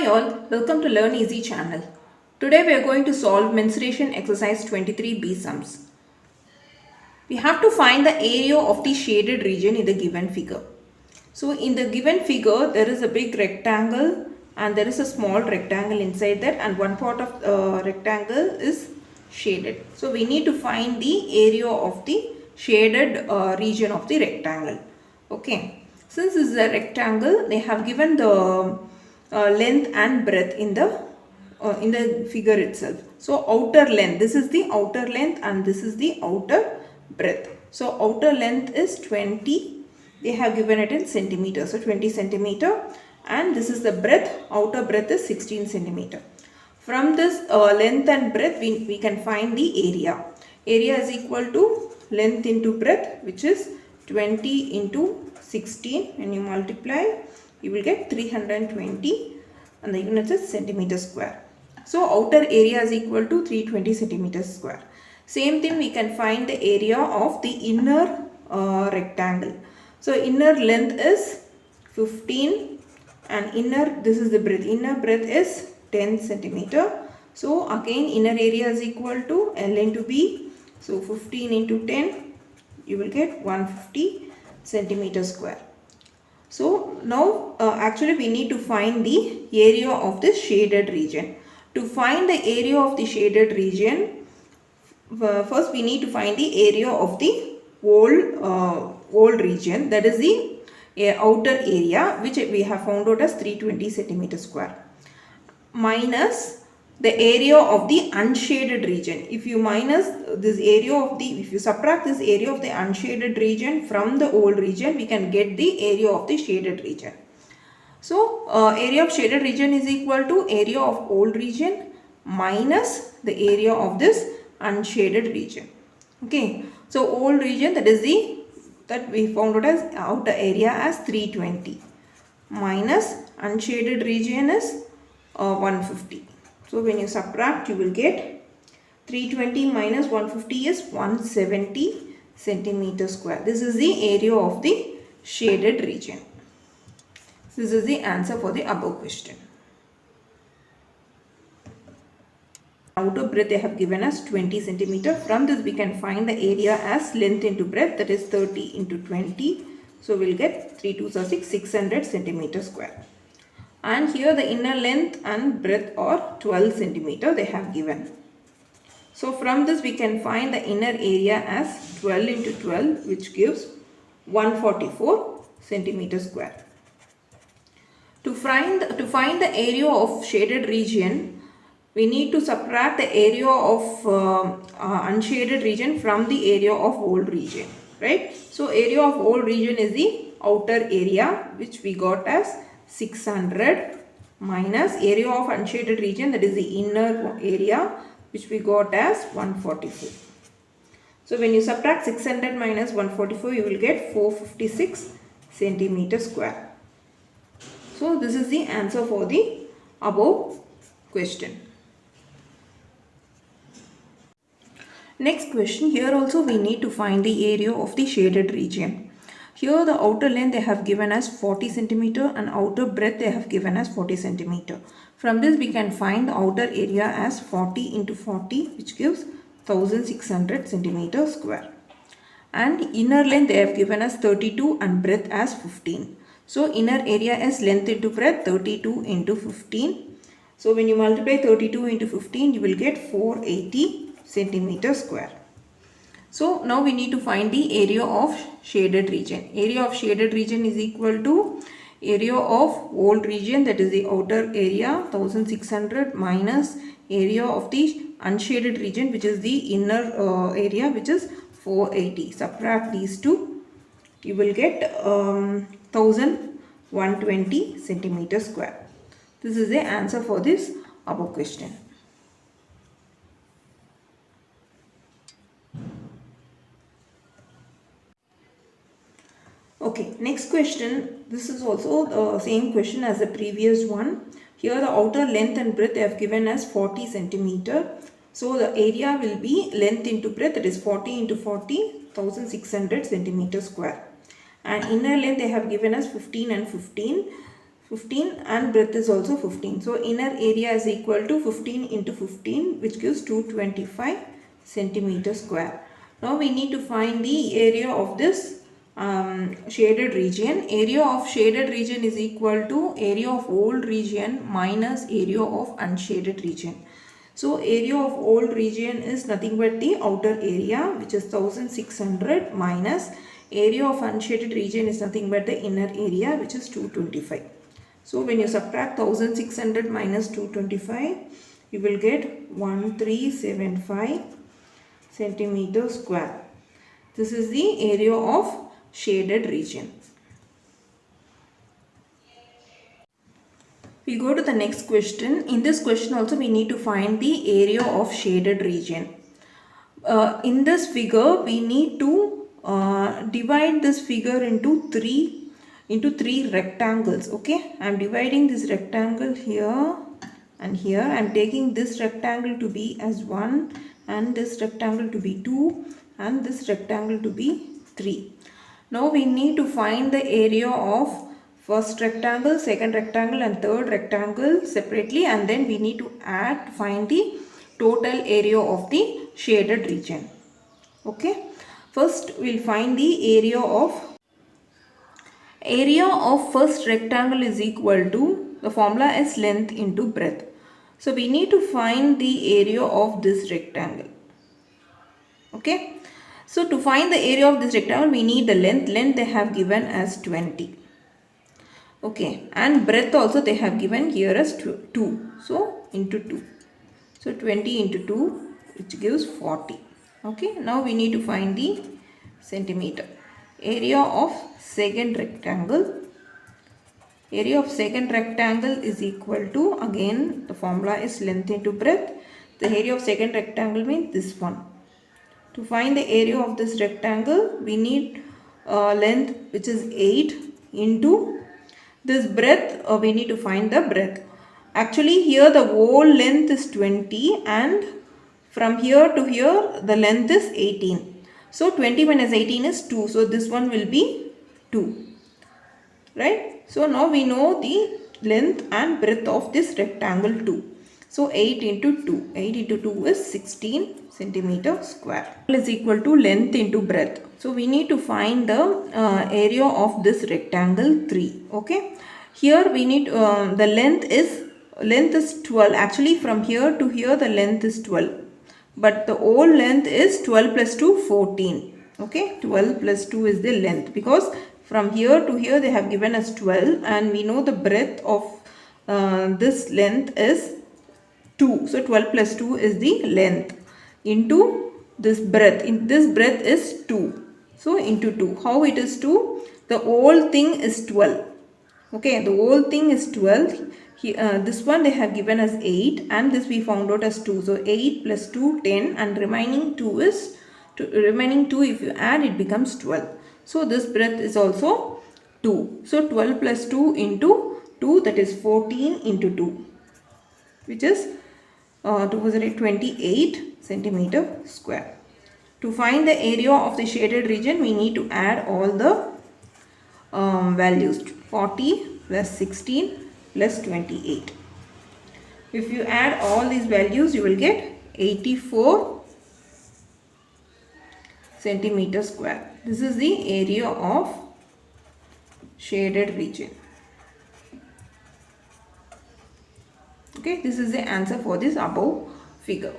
all, welcome to Learn Easy channel. Today we are going to solve mensuration exercise 23B sums. We have to find the area of the shaded region in the given figure. So in the given figure there is a big rectangle and there is a small rectangle inside that, and one part of the rectangle is shaded. So we need to find the area of the shaded region of the rectangle. Okay. Since this is a rectangle, they have given the length and breadth in the figure itself. So outer length, this is the outer length and this is the outer breadth. So outer length is 20. They have given it in centimeters, so 20 centimeter, and this is the breadth. Outer breadth is 16 centimeter. From this length and breadth, we can find the area. Area is equal to length into breadth, which is 20 into 16. When you multiply, you will get 320, and the unit is centimeter square. So outer area is equal to 320 centimeters square. Same thing, we can find the area of the inner rectangle. So inner length is 15 and this is the breadth. Inner breadth is 10 centimeter. So again inner area is equal to L into B. So 15 into 10, you will get 150 centimeter square. So now actually we need to find the area of this shaded region. To find the area of the shaded region, first we need to find the area of the whole region, that is the outer area, which we have found out as 320 centimeter square, minus the area of the unshaded region. If you minus this area of if you subtract this area of the unshaded region from the whole region, we can get the area of the shaded region. So area of shaded region is equal to area of whole region minus the area of this unshaded region. Okay, so whole region, that we found out as outer area as 320, minus unshaded region is 150. So when you subtract, you will get 320 minus 150 is 170 centimeter square. This is the area of the shaded region. This is the answer for the above question. Outer breadth they have given us 20 centimeter. From this we can find the area as length into breadth, that is 30 into 20. So we will get 3 2s are 600 centimeter square. And here the inner length and breadth are 12 centimeter they have given. So from this we can find the inner area as 12 into 12, which gives 144 centimeter square. To find the area of shaded region, we need to subtract the area of unshaded region from the area of whole region, right? So area of whole region is the outer area, which we got as 600, minus area of unshaded region, that is the inner area, which we got as 144. So when you subtract 600 minus 144, you will get 456 centimeter square. So this is the answer for the above question. Next question, here also we need to find the area of the shaded region. Here the outer length they have given as 40 centimeter and outer breadth they have given as 40 centimeter. From this we can find the outer area as 40 into 40, which gives 1600 centimeter square. And inner length they have given as 32 and breadth as 15. So inner area is length into breadth, 32 into 15. So when you multiply 32 into 15, you will get 480 centimeter square. So now we need to find the area of shaded region. Area of shaded region is equal to area of whole region, that is the outer area 1600, minus area of the unshaded region, which is the inner area, which is 480. Subtract these two, you will get 1120 centimeter square. This is the answer for this above question. Okay, next question. This is also the same question as the previous one. Here the outer length and breadth they have given as 40 centimeter. So the area will be length into breadth, that is 40 into 40, 1600 centimeter square. And inner length they have given us 15 and 15. 15 and breadth is also 15. So inner area is equal to 15 into 15, which gives 225 centimeter square. Now we need to find the area of this shaded region. Area of shaded region is equal to area of old region minus area of unshaded region. So area of old region is nothing but the outer area, which is 1600, minus area of unshaded region is nothing but the inner area, which is 225. So when you subtract 1600 minus 225, you will get 1375 centimeter square. This is the area of shaded region. We go to the next question. In this question also we need to find the area of shaded region. In this figure we need to divide this figure into three rectangles. Okay, I am dividing this rectangle here and here. I am taking this rectangle to be as 1 and this rectangle to be 2 and this rectangle to be 3. Now we need to find the area of first rectangle, second rectangle and third rectangle separately, and then we need to add to find the total area of the shaded region. Okay, first we will find the area of first rectangle is equal to, the formula is length into breadth. So we need to find the area of this rectangle. Okay, so to find the area of this rectangle we need the length. Length they have given as 20. Okay, and breadth also they have given here as 2. So into 2. So 20 into 2, which gives 40. Okay, now we need to find the centimeter. Area of second rectangle. Area of second rectangle is equal to, again the formula is length into breadth. The area of second rectangle means this one. To find the area of this rectangle, we need length, which is 8, into this breadth. We need to find the breadth. Actually here the whole length is 20 and from here to here the length is 18. So 20 minus 18 is 2. So this one will be 2. Right? So now we know the length and breadth of this rectangle 2. So 8 into 2. 8 into 2 is 16 centimeter square. Is equal to length into breadth. So we need to find the area of this rectangle 3. Okay. Here we need the length is 12. Actually from here to here the length is 12. But the whole length is 12 plus 2, 14. Okay. 12 plus 2 is the length, because from here to here they have given us 12 and we know the breadth of this length is 2. So 12 plus 2 is the length into this breadth. This breadth is 2. So into 2. How it is 2? The whole thing is 12. Okay, the whole thing is 12. This one they have given as 8 and this we found out as 2. So 8 plus 2, 10, and remaining 2 is, remaining 2 if you add it becomes 12. So this breadth is also 2. So 12 plus 2 into 2, that is 14 into 2, which is 28 centimeter square. To find the area of the shaded region, we need to add all the values. 40 plus 16 plus 28. If you add all these values, you will get 84 centimeter square. This is the area of shaded region. Okay, this is the answer for this above figure.